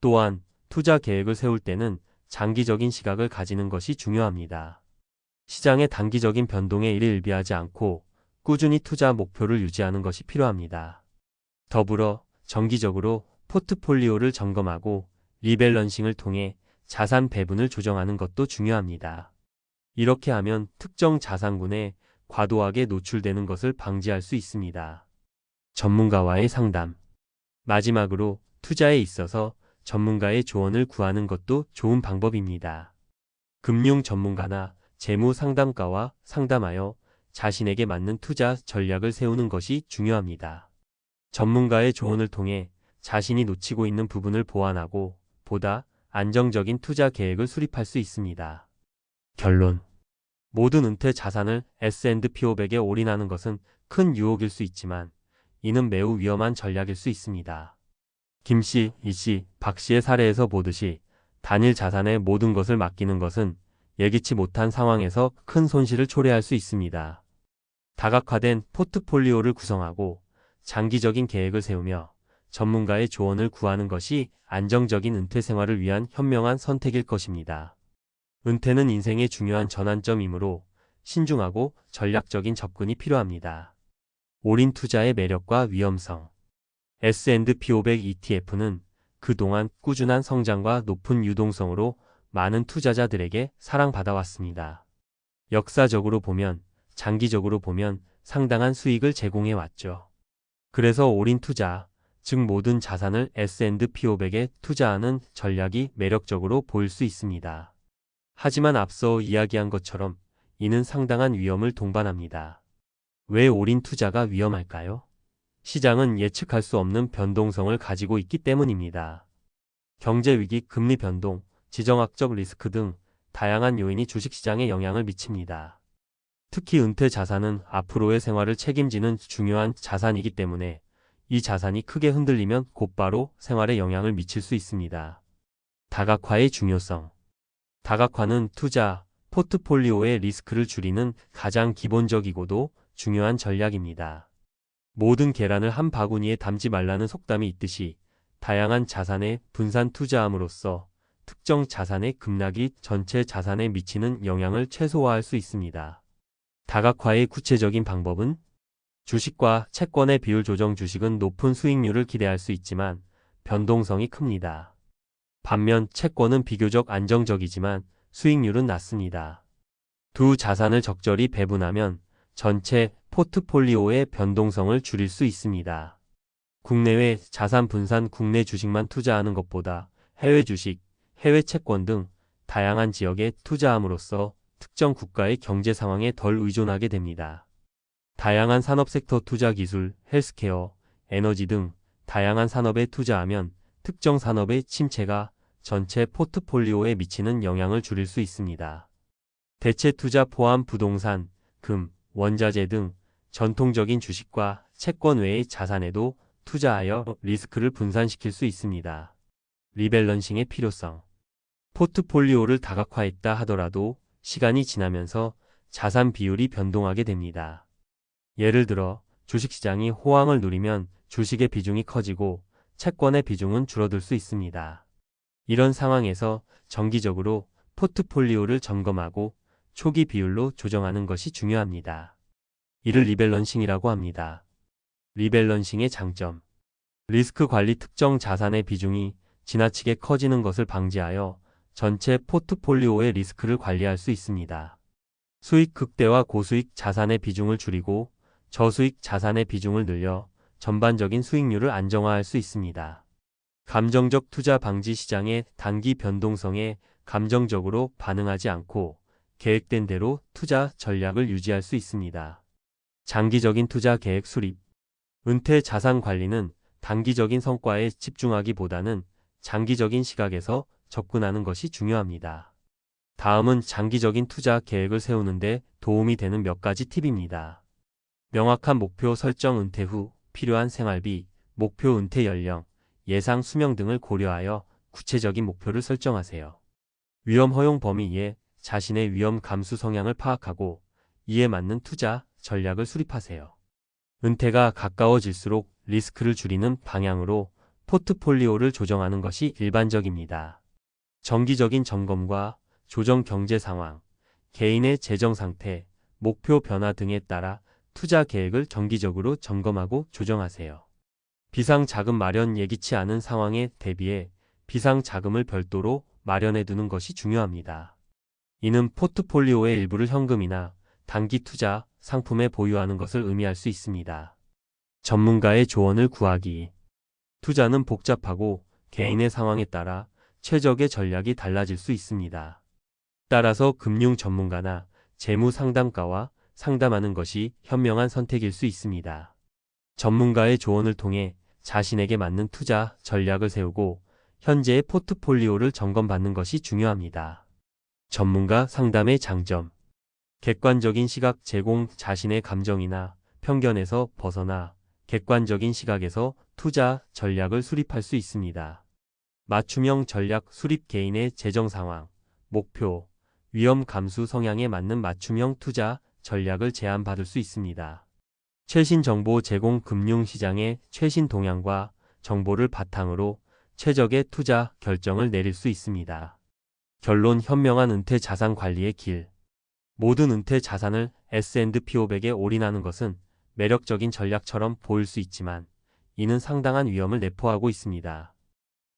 Speaker 1: 또한 투자 계획을 세울 때는 장기적인 시각을 가지는 것이 중요합니다. 시장의 단기적인 변동에 일희일비하지 않고 꾸준히 투자 목표를 유지하는 것이 필요합니다. 더불어 정기적으로 포트폴리오를 점검하고 리밸런싱을 통해 자산 배분을 조정하는 것도 중요합니다. 이렇게 하면 특정 자산군에 과도하게 노출되는 것을 방지할 수 있습니다. 전문가와의 상담. 마지막으로 투자에 있어서 전문가의 조언을 구하는 것도 좋은 방법입니다. 금융 전문가나 재무 상담가와 상담하여 자신에게 맞는 투자 전략을 세우는 것이 중요합니다. 전문가의 조언을 통해 자신이 놓치고 있는 부분을 보완하고 보다 안정적인 투자 계획을 수립할 수 있습니다. 결론. 모든 은퇴 자산을 S&P 500에 올인하는 것은 큰 유혹일 수 있지만 이는 매우 위험한 전략일 수 있습니다. 김 씨, 이 씨, 박 씨의 사례에서 보듯이 단일 자산에 모든 것을 맡기는 것은 예기치 못한 상황에서 큰 손실을 초래할 수 있습니다. 다각화된 포트폴리오를 구성하고 장기적인 계획을 세우며 전문가의 조언을 구하는 것이 안정적인 은퇴 생활을 위한 현명한 선택일 것입니다. 은퇴는 인생의 중요한 전환점이므로 신중하고 전략적인 접근이 필요합니다. 올인 투자의 매력과 위험성. S&P 500 ETF는 그동안 꾸준한 성장과 높은 유동성으로 많은 투자자들에게 사랑받아왔습니다. 역사적으로 보면, 장기적으로 보면 상당한 수익을 제공해 왔죠. 그래서 올인 투자, 즉 모든 자산을 S&P 500에 투자하는 전략이 매력적으로 보일 수 있습니다. 하지만 앞서 이야기한 것처럼 이는 상당한 위험을 동반합니다. 왜 올인 투자가 위험할까요? 시장은 예측할 수 없는 변동성을 가지고 있기 때문입니다. 경제 위기, 금리 변동, 지정학적 리스크 등 다양한 요인이 주식시장에 영향을 미칩니다. 특히 은퇴 자산은 앞으로의 생활을 책임지는 중요한 자산이기 때문에 이 자산이 크게 흔들리면 곧바로 생활에 영향을 미칠 수 있습니다. 다각화의 중요성. 다각화는 투자, 포트폴리오의 리스크를 줄이는 가장 기본적이고도 중요한 전략입니다. 모든 계란을 한 바구니에 담지 말라는 속담이 있듯이 다양한 자산에 분산 투자함으로써 특정 자산의 급락이 전체 자산에 미치는 영향을 최소화할 수 있습니다. 다각화의 구체적인 방법은 주식과 채권의 비율 조정. 주식은 높은 수익률을 기대할 수 있지만 변동성이 큽니다. 반면 채권은 비교적 안정적이지만 수익률은 낮습니다. 두 자산을 적절히 배분하면 전체 포트폴리오의 변동성을 줄일 수 있습니다. 국내외 자산 분산. 국내 주식만 투자하는 것보다 해외 주식, 해외 채권 등 다양한 지역에 투자함으로써 특정 국가의 경제 상황에 덜 의존하게 됩니다. 다양한 산업 섹터 투자. 기술, 헬스케어, 에너지 등 다양한 산업에 투자하면 특정 산업의 침체가 전체 포트폴리오에 미치는 영향을 줄일 수 있습니다. 대체 투자 포함 부동산, 금, 원자재 등 전통적인 주식과 채권 외의 자산에도 투자하여 리스크를 분산시킬 수 있습니다. 리밸런싱의 필요성. 포트폴리오를 다각화했다 하더라도 시간이 지나면서 자산 비율이 변동하게 됩니다. 예를 들어 주식시장이 호황을 누리면 주식의 비중이 커지고 채권의 비중은 줄어들 수 있습니다. 이런 상황에서 정기적으로 포트폴리오를 점검하고 초기 비율로 조정하는 것이 중요합니다. 이를 리밸런싱이라고 합니다. 리밸런싱의 장점. 리스크 관리. 특정 자산의 비중이 지나치게 커지는 것을 방지하여 전체 포트폴리오의 리스크를 관리할 수 있습니다. 수익 극대화. 고수익 자산의 비중을 줄이고 저수익 자산의 비중을 늘려 전반적인 수익률을 안정화할 수 있습니다. 감정적 투자 방지. 시장의 단기 변동성에 감정적으로 반응하지 않고 계획된 대로 투자 전략을 유지할 수 있습니다. 장기적인 투자 계획 수립. 은퇴 자산 관리는 단기적인 성과에 집중하기보다는 장기적인 시각에서 접근하는 것이 중요합니다. 다음은 장기적인 투자 계획을 세우는 데 도움이 되는 몇 가지 팁입니다. 명확한 목표 설정. 은퇴 후 필요한 생활비, 목표 은퇴 연령, 예상 수명 등을 고려하여 구체적인 목표를 설정하세요. 위험 허용 범위 이해. 자신의 위험 감수 성향을 파악하고 이에 맞는 투자 전략을 수립하세요. 은퇴가 가까워질수록 리스크를 줄이는 방향으로 포트폴리오를 조정하는 것이 일반적입니다. 정기적인 점검과 조정. 경제 상황, 개인의 재정 상태, 목표 변화 등에 따라 투자 계획을 정기적으로 점검하고 조정하세요. 비상 자금 마련. 예기치 않은 상황에 대비해 비상 자금을 별도로 마련해 두는 것이 중요합니다. 이는 포트폴리오의 일부를 현금이나 단기 투자 상품에 보유하는 것을 의미할 수 있습니다. 전문가의 조언을 구하기. 투자는 복잡하고 개인의 상황에 따라 최적의 전략이 달라질 수 있습니다. 따라서 금융 전문가나 재무 상담가와 상담하는 것이 현명한 선택일 수 있습니다. 전문가의 조언을 통해 자신에게 맞는 투자 전략을 세우고 현재의 포트폴리오를 점검받는 것이 중요합니다. 전문가 상담의 장점. 객관적인 시각 제공. 자신의 감정이나 편견에서 벗어나 객관적인 시각에서 투자 전략을 수립할 수 있습니다. 맞춤형 전략 수립. 개인의 재정 상황, 목표, 위험 감수 성향에 맞는 맞춤형 투자 전략을 제안받을 수 있습니다. 최신 정보 제공. 금융시장의 최신 동향과 정보를 바탕으로 최적의 투자 결정을 내릴 수 있습니다. 결론. 현명한 은퇴 자산 관리의 길. 모든 은퇴 자산을 S&P 500에 올인하는 것은 매력적인 전략처럼 보일 수 있지만 이는 상당한 위험을 내포하고 있습니다.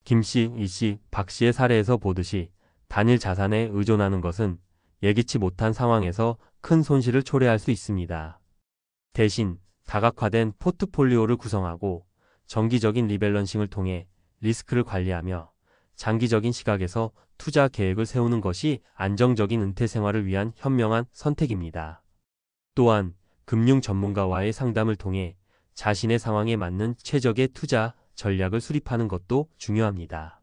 Speaker 1: 김씨, 이씨, 박씨의 사례에서 보듯이 단일 자산에 의존하는 것은 예기치 못한 상황에서 큰 손실을 초래할 수 있습니다. 대신 다각화된 포트폴리오를 구성하고 정기적인 리밸런싱을 통해 리스크를 관리하며 장기적인 시각에서 투자 계획을 세우는 것이 안정적인 은퇴 생활을 위한 현명한 선택입니다. 또한 금융 전문가와의 상담을 통해 자신의 상황에 맞는 최적의 투자 전략을 수립하는 것도 중요합니다.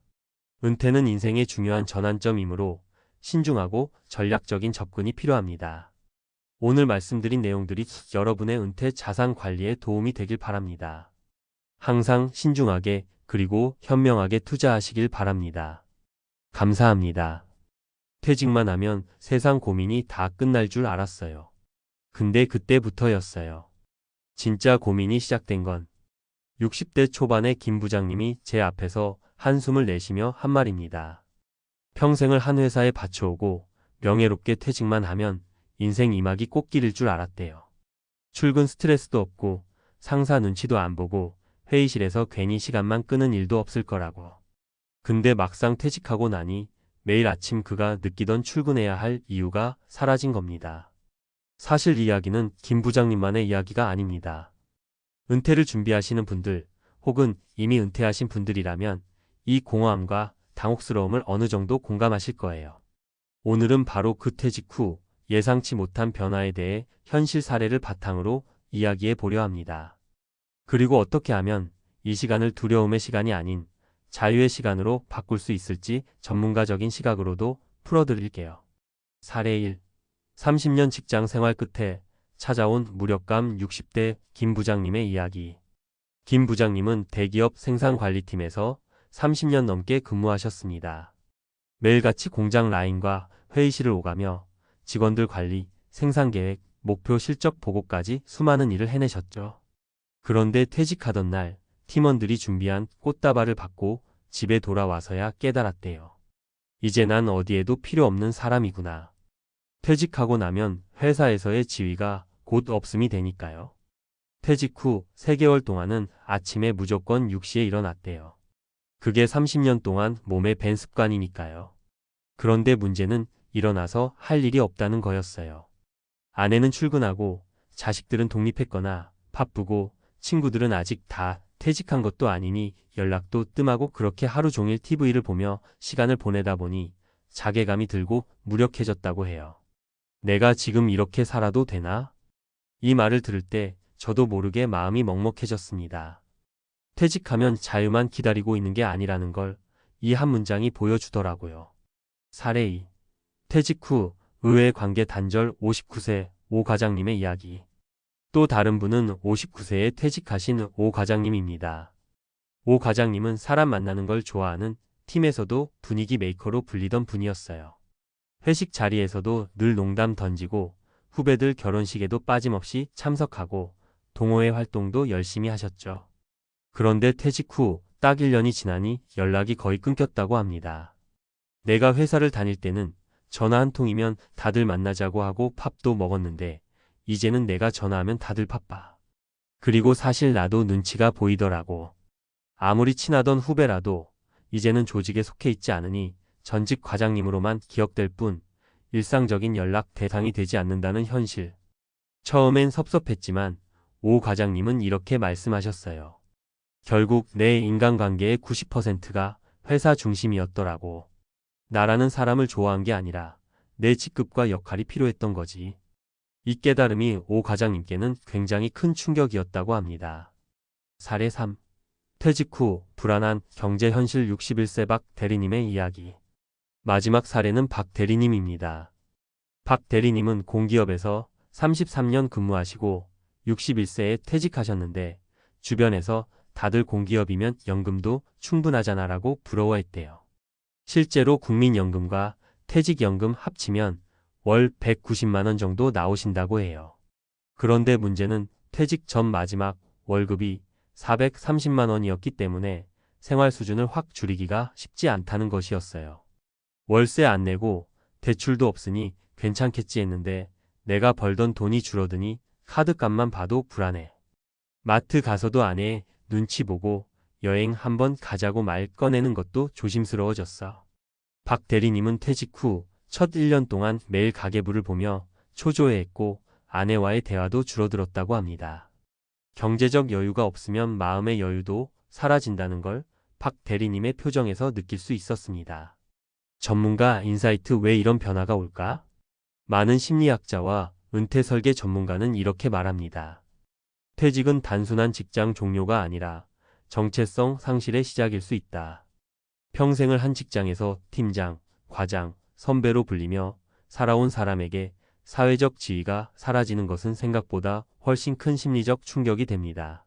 Speaker 1: 은퇴는 인생의 중요한 전환점이므로 신중하고 전략적인 접근이 필요합니다. 오늘 말씀드린 내용들이 여러분의 은퇴 자산 관리에 도움이 되길 바랍니다. 항상 신중하게 그리고 현명하게 투자하시길 바랍니다. 감사합니다. 퇴직만 하면 세상 고민이 다 끝날 줄 알았어요. 근데 그때부터였어요. 진짜 고민이 시작된 건 60대 초반의 김 부장님이 제 앞에서 한숨을 내쉬며 한 말입니다. 평생을 한 회사에 바쳐오고 명예롭게 퇴직만 하면 인생 이막이 꽃길일 줄 알았대요. 출근 스트레스도 없고 상사 눈치도 안 보고 회의실에서 괜히 시간만 끄는 일도 없을 거라고. 근데 막상 퇴직하고 나니 매일 아침 그가 느끼던 출근해야 할 이유가 사라진 겁니다. 사실 이 이야기는 김 부장님만의 이야기가 아닙니다. 은퇴를 준비하시는 분들 혹은 이미 은퇴하신 분들이라면 이 공허함과 당혹스러움을 어느 정도 공감하실 거예요. 오늘은 바로 그 퇴직 후 예상치 못한 변화에 대해 현실 사례를 바탕으로 이야기해 보려 합니다. 그리고 어떻게 하면 이 시간을 두려움의 시간이 아닌 자유의 시간으로 바꿀 수 있을지 전문가적인 시각으로도 풀어드릴게요. 사례 1. 30년 직장 생활 끝에 찾아온 무력감. 60대 김 부장님의 이야기. 김 부장님은 대기업 생산관리팀에서 30년 넘게 근무하셨습니다. 매일같이 공장 라인과 회의실을 오가며 직원들 관리, 생산계획, 목표 실적 보고까지 수많은 일을 해내셨죠. 그런데 퇴직하던 날 팀원들이 준비한 꽃다발을 받고 집에 돌아와서야 깨달았대요. 이제 난 어디에도 필요 없는 사람이구나. 퇴직하고 나면 회사에서의 지위가 곧 없음이 되니까요. 퇴직 후 3개월 동안은 아침에 무조건 6시에 일어났대요. 그게 30년 동안 몸에 밴 습관이니까요. 그런데 문제는 일어나서 할 일이 없다는 거였어요. 아내는 출근하고 자식들은 독립했거나 바쁘고 친구들은 아직 다 퇴직한 것도 아니니 연락도 뜸하고 그렇게 하루 종일 TV를 보며 시간을 보내다 보니 자괴감이 들고 무력해졌다고 해요. 내가 지금 이렇게 살아도 되나? 이 말을 들을 때 저도 모르게 마음이 먹먹해졌습니다. 퇴직하면 자유만 기다리고 있는 게 아니라는 걸 이 한 문장이 보여주더라고요. 사례 2. 퇴직 후 의외의 관계 단절 59세 오 과장님의 이야기. 또 다른 분은 59세에 퇴직하신 오 과장님입니다. 오 과장님은 사람 만나는 걸 좋아하는 팀에서도 분위기 메이커로 불리던 분이었어요. 회식 자리에서도 늘 농담 던지고 후배들 결혼식에도 빠짐없이 참석하고 동호회 활동도 열심히 하셨죠. 그런데 퇴직 후 딱 1년이 지나니 연락이 거의 끊겼다고 합니다. 내가 회사를 다닐 때는 전화 한 통이면 다들 만나자고 하고 팝도 먹었는데 이제는 내가 전화하면 다들 바빠. 그리고 사실 나도 눈치가 보이더라고. 아무리 친하던 후배라도 이제는 조직에 속해 있지 않으니 전직 과장님으로만 기억될 뿐 일상적인 연락 대상이 되지 않는다는 현실. 처음엔 섭섭했지만 오 과장님은 이렇게 말씀하셨어요. 결국 내 인간관계의 90%가 회사 중심이었더라고. 나라는 사람을 좋아한 게 아니라 내 직급과 역할이 필요했던 거지. 이 깨달음이 오 과장님께는 굉장히 큰 충격이었다고 합니다. 사례 3. 퇴직 후 불안한 경제 현실 61세 박 대리님의 이야기. 마지막 사례는 박 대리님입니다. 박 대리님은 공기업에서 33년 근무하시고 61세에 퇴직하셨는데 주변에서 다들 공기업이면 연금도 충분하잖아라고 부러워했대요. 실제로 국민연금과 퇴직연금 합치면 월 190만 원 정도 나오신다고 해요. 그런데 문제는 퇴직 전 마지막 월급이 430만 원이었기 때문에 생활 수준을 확 줄이기가 쉽지 않다는 것이었어요. 월세 안 내고 대출도 없으니 괜찮겠지 했는데 내가 벌던 돈이 줄어드니 카드값만 봐도 불안해. 마트 가서도 아내 눈치 보고 여행 한번 가자고 말 꺼내는 것도 조심스러워졌어. 박 대리님은 퇴직 후 첫 1년 동안 매일 가계부를 보며 초조해했고 아내와의 대화도 줄어들었다고 합니다. 경제적 여유가 없으면 마음의 여유도 사라진다는 걸 박 대리님의 표정에서 느낄 수 있었습니다. 전문가 인사이트 왜 이런 변화가 올까? 많은 심리학자와 은퇴 설계 전문가는 이렇게 말합니다. 퇴직은 단순한 직장 종료가 아니라 정체성 상실의 시작일 수 있다. 평생을 한 직장에서 팀장, 과장, 선배로 불리며 살아온 사람에게 사회적 지위가 사라지는 것은 생각보다 훨씬 큰 심리적 충격이 됩니다.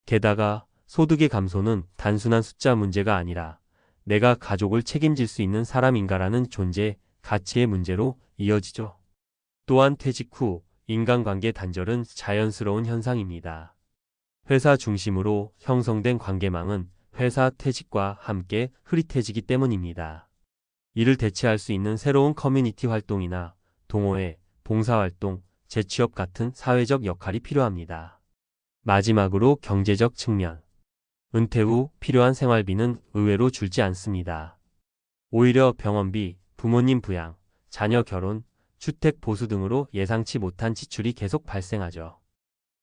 Speaker 1: 게다가 소득의 감소는 단순한 숫자 문제가 아니라 내가 가족을 책임질 수 있는 사람인가라는 존재, 가치의 문제로 이어지죠. 또한 퇴직 후 인간관계 단절은 자연스러운 현상입니다. 회사 중심으로 형성된 관계망은 회사 퇴직과 함께 흐릿해지기 때문입니다. 이를 대체할 수 있는 새로운 커뮤니티 활동이나 동호회, 봉사활동, 재취업 같은 사회적 역할이 필요합니다. 마지막으로 경제적 측면. 은퇴 후 필요한 생활비는 의외로 줄지 않습니다. 오히려 병원비, 부모님 부양, 자녀 결혼, 주택 보수 등으로 예상치 못한 지출이 계속 발생하죠.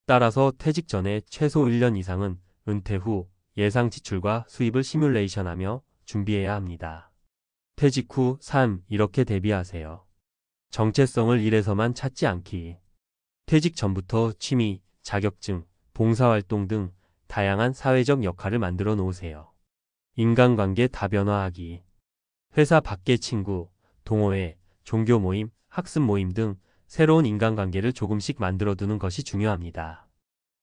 Speaker 1: 따라서 퇴직 전에 최소 1년 이상은 은퇴 후 예상 지출과 수입을 시뮬레이션하며 준비해야 합니다. 퇴직 후 삶 이렇게 대비하세요. 정체성을 일에서만 찾지 않기. 퇴직 전부터 취미, 자격증, 봉사활동 등 다양한 사회적 역할을 만들어 놓으세요. 인간관계 다변화하기. 회사 밖의 친구, 동호회, 종교 모임, 학습 모임 등 새로운 인간관계를 조금씩 만들어두는 것이 중요합니다.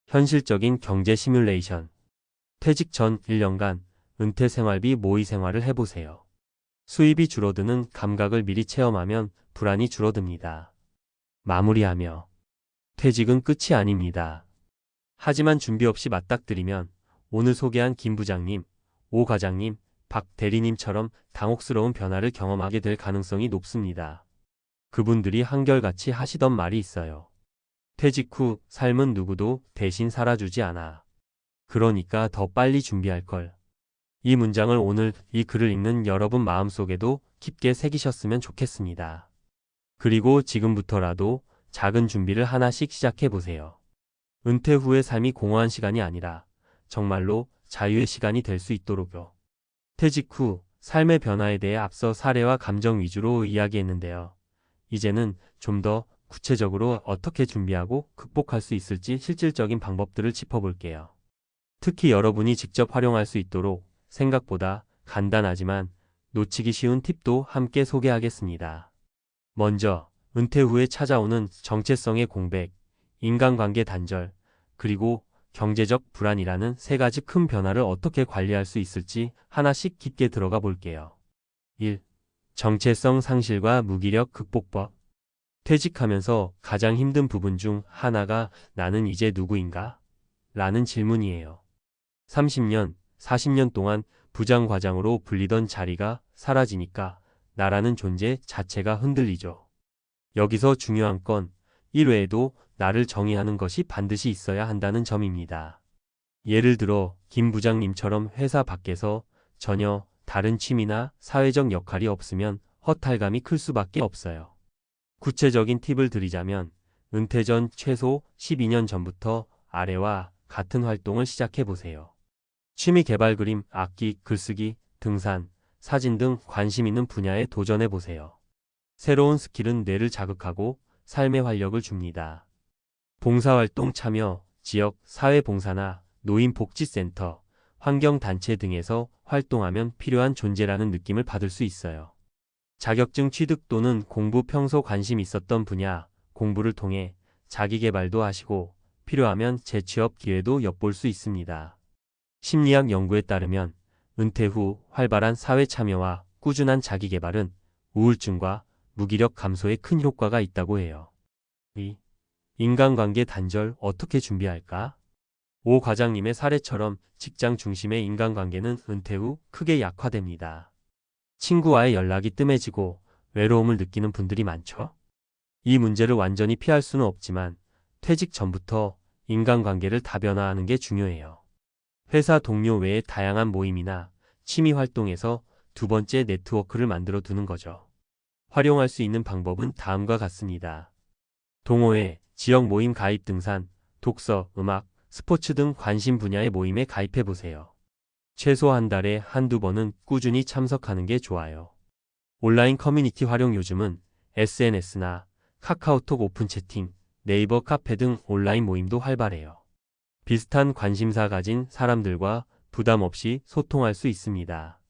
Speaker 1: 현실적인 경제 시뮬레이션. 퇴직 전 1년간 은퇴 생활비 모의 생활을 해보세요. 수입이 줄어드는 감각을 미리 체험하면 불안이 줄어듭니다. 마무리하며 퇴직은 끝이 아닙니다. 하지만 준비 없이 맞닥뜨리면 오늘 소개한 김 부장님, 오 과장님, 박 대리님처럼 당혹스러운 변화를 경험하게 될 가능성이 높습니다. 그분들이 한결같이 하시던 말이 있어요. 퇴직 후 삶은 누구도 대신 살아주지 않아. 그러니까 더 빨리 준비할 걸. 이 문장을 오늘 이 글을 읽는 여러분 마음속에도 깊게 새기셨으면 좋겠습니다. 그리고 지금부터라도 작은 준비를 하나씩 시작해 보세요. 은퇴 후의 삶이 공허한 시간이 아니라 정말로 자유의 시간이 될 수 있도록요. 퇴직 후 삶의 변화에 대해 앞서 사례와 감정 위주로 이야기했는데요. 이제는 좀 더 구체적으로 어떻게 준비하고 극복할 수 있을지 실질적인 방법들을 짚어볼게요. 특히 여러분이 직접 활용할 수 있도록 생각보다 간단하지만 놓치기 쉬운 팁도 함께 소개하겠습니다. 먼저 은퇴 후에 찾아오는 정체성의 공백, 인간관계 단절, 그리고 경제적 불안이라는 세 가지 큰 변화를 어떻게 관리할 수 있을지 하나씩 깊게 들어가 볼게요. 1. 정체성 상실과 무기력 극복법. 퇴직하면서 가장 힘든 부분 중 하나가 나는 이제 누구인가? 라는 질문이에요. 30년, 40년 동안 부장 과장으로 불리던 자리가 사라지니까 나라는 존재 자체가 흔들리죠. 여기서 중요한 건 1회에도 나를 정의하는 것이 반드시 있어야 한다는 점입니다. 예를 들어 김 부장님처럼 회사 밖에서 전혀 다른 취미나 사회적 역할이 없으면 허탈감이 클 수밖에 없어요. 구체적인 팁을 드리자면 은퇴 전 최소 12년 전부터 아래와 같은 활동을 시작해 보세요. 취미 개발 그림, 악기, 글쓰기, 등산, 사진 등 관심 있는 분야에 도전해 보세요. 새로운 스킬은 뇌를 자극하고 삶의 활력을 줍니다. 봉사활동 참여, 지역 사회봉사나 노인복지센터, 환경단체 등에서 활동하면 필요한 존재라는 느낌을 받을 수 있어요. 자격증 취득 또는 공부 평소 관심 있었던 분야, 공부를 통해 자기개발도 하시고 필요하면 재취업 기회도 엿볼 수 있습니다. 심리학 연구에 따르면 은퇴 후 활발한 사회 참여와 꾸준한 자기개발은 우울증과 무기력 감소에 큰 효과가 있다고 해요. 2. 인간관계 단절 어떻게 준비할까? 오 과장님의 사례처럼 직장 중심의 인간관계는 은퇴 후 크게 약화됩니다. 친구와의 연락이 뜸해지고 외로움을 느끼는 분들이 많죠? 이 문제를 완전히 피할 수는 없지만 퇴직 전부터 인간관계를 다변화하는 게 중요해요. 회사 동료 외의 다양한 모임이나 취미 활동에서 두 번째 네트워크를 만들어 두는 거죠. 활용할 수 있는 방법은 다음과 같습니다. 동호회, 지역 모임 가입 등산, 독서, 음악, 스포츠 등 관심 분야의 모임에 가입해 보세요. 최소 한 달에 한두 번은 꾸준히 참석하는 게 좋아요. 온라인 커뮤니티 활용 요즘은 SNS나 카카오톡 오픈 채팅, 네이버 카페 등 온라인 모임도 활발해요. 비슷한 관심사 가진 사람들과 부담 없이 소통할 수 있습니다.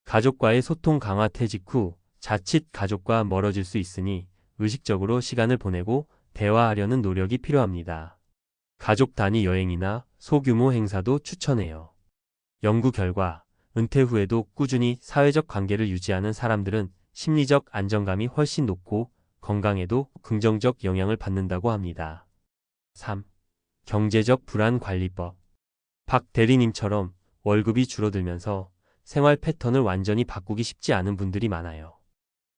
Speaker 1: 가족과의 소통 강화 퇴직 후 자칫 가족과 멀어질 수 있으니 의식적으로 시간을 보내고 대화하려는 노력이 필요합니다. 가족 단위 여행이나 소규모 행사도 추천해요. 연구 결과, 은퇴 후에도 꾸준히 사회적 관계를 유지하는 사람들은 심리적 안정감이 훨씬 높고 건강에도 긍정적 영향을 받는다고 합니다. 3. 경제적 불안 관리법. 박 대리님처럼 월급이 줄어들면서 생활 패턴을 완전히 바꾸기 쉽지 않은 분들이 많아요.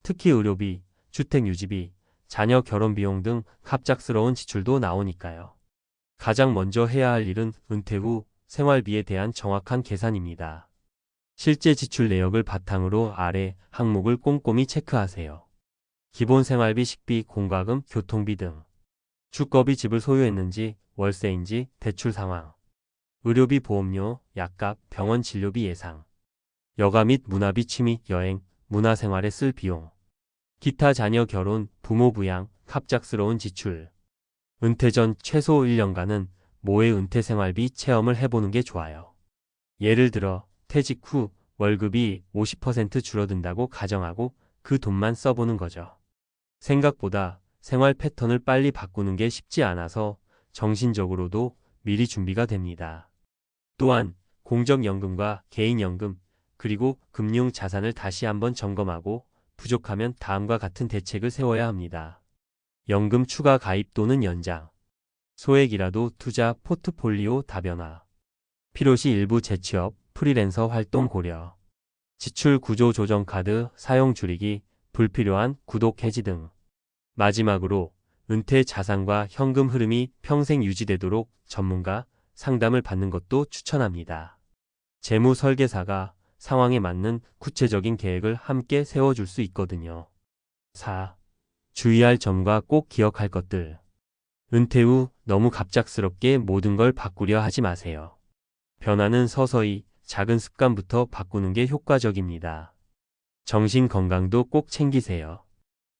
Speaker 1: 특히 의료비, 주택 유지비, 자녀 결혼 비용 등 갑작스러운 지출도 나오니까요. 가장 먼저 해야 할 일은 은퇴 후 생활비에 대한 정확한 계산입니다. 실제 지출 내역을 바탕으로 아래 항목을 꼼꼼히 체크하세요. 기본 생활비, 식비, 공과금, 교통비 등. 주거비, 집을 소유했는지, 월세인지, 대출 상황. 의료비, 보험료, 약값, 병원 진료비 예상. 여가 및 문화비, 취미, 여행, 문화생활에 쓸 비용. 기타 자녀 결혼, 부모 부양, 갑작스러운 지출. 은퇴 전 최소 1년간은 모의 은퇴 생활비 체험을 해보는 게 좋아요. 예를 들어 퇴직 후 월급이 50% 줄어든다고 가정하고 그 돈만 써보는 거죠. 생각보다 생활 패턴을 빨리 바꾸는 게 쉽지 않아서 정신적으로도 미리 준비가 됩니다. 또한 공적연금과 개인연금 그리고 금융 자산을 다시 한번 점검하고 부족하면 다음과 같은 대책을 세워야 합니다. 연금 추가 가입 또는 연장. 소액이라도 투자 포트폴리오 다변화. 필요시 일부 재취업, 프리랜서 활동 고려. 지출 구조 조정 카드 사용 줄이기, 불필요한 구독 해지 등. 마지막으로 은퇴 자산과 현금 흐름이 평생 유지되도록 전문가 상담을 받는 것도 추천합니다. 재무 설계사가 상황에 맞는 구체적인 계획을 함께 세워줄 수 있거든요. 4. 주의할 점과 꼭 기억할 것들. 은퇴 후 너무 갑작스럽게 모든 걸 바꾸려 하지 마세요. 변화는 서서히 작은 습관부터 바꾸는 게 효과적입니다. 정신 건강도 꼭 챙기세요.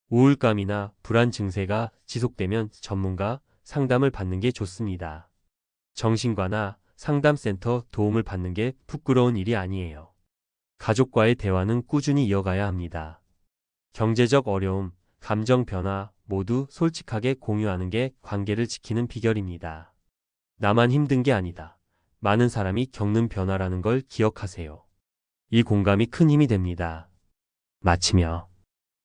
Speaker 1: 우울감이나 불안 증세가 지속되면 전문가 상담을 받는 게 좋습니다. 정신과나 상담센터 도움을 받는 게 부끄러운 일이 아니에요. 가족과의 대화는 꾸준히 이어가야 합니다. 경제적 어려움, 감정 변화 모두 솔직하게 공유하는 게 관계를 지키는 비결입니다. 나만 힘든 게 아니다. 많은 사람이 겪는 변화라는 걸 기억하세요. 이 공감이 큰 힘이 됩니다. 마치며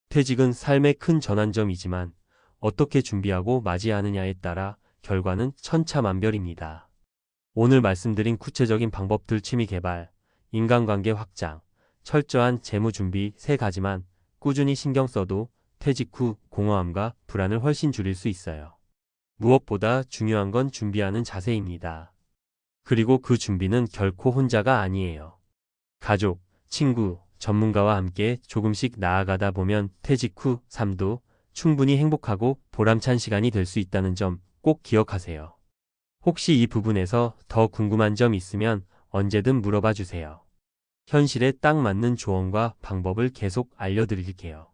Speaker 1: 퇴직은 삶의 큰 전환점이지만 어떻게 준비하고 맞이하느냐에 따라 결과는 천차만별입니다. 오늘 말씀드린 구체적인 방법들 취미 개발, 인간관계 확장, 철저한 재무 준비 3가지만 꾸준히 신경 써도 퇴직 후 공허함과 불안을 훨씬 줄일 수 있어요. 무엇보다 중요한 건 준비하는 자세입니다. 그리고 그 준비는 결코 혼자가 아니에요. 가족, 친구, 전문가와 함께 조금씩 나아가다 보면 퇴직 후 삶도 충분히 행복하고 보람찬 시간이 될 수 있다는 점 꼭 기억하세요. 혹시 이 부분에서 더 궁금한 점 있으면 언제든 물어봐 주세요. 현실에 딱 맞는 조언과 방법을 계속 알려드릴게요.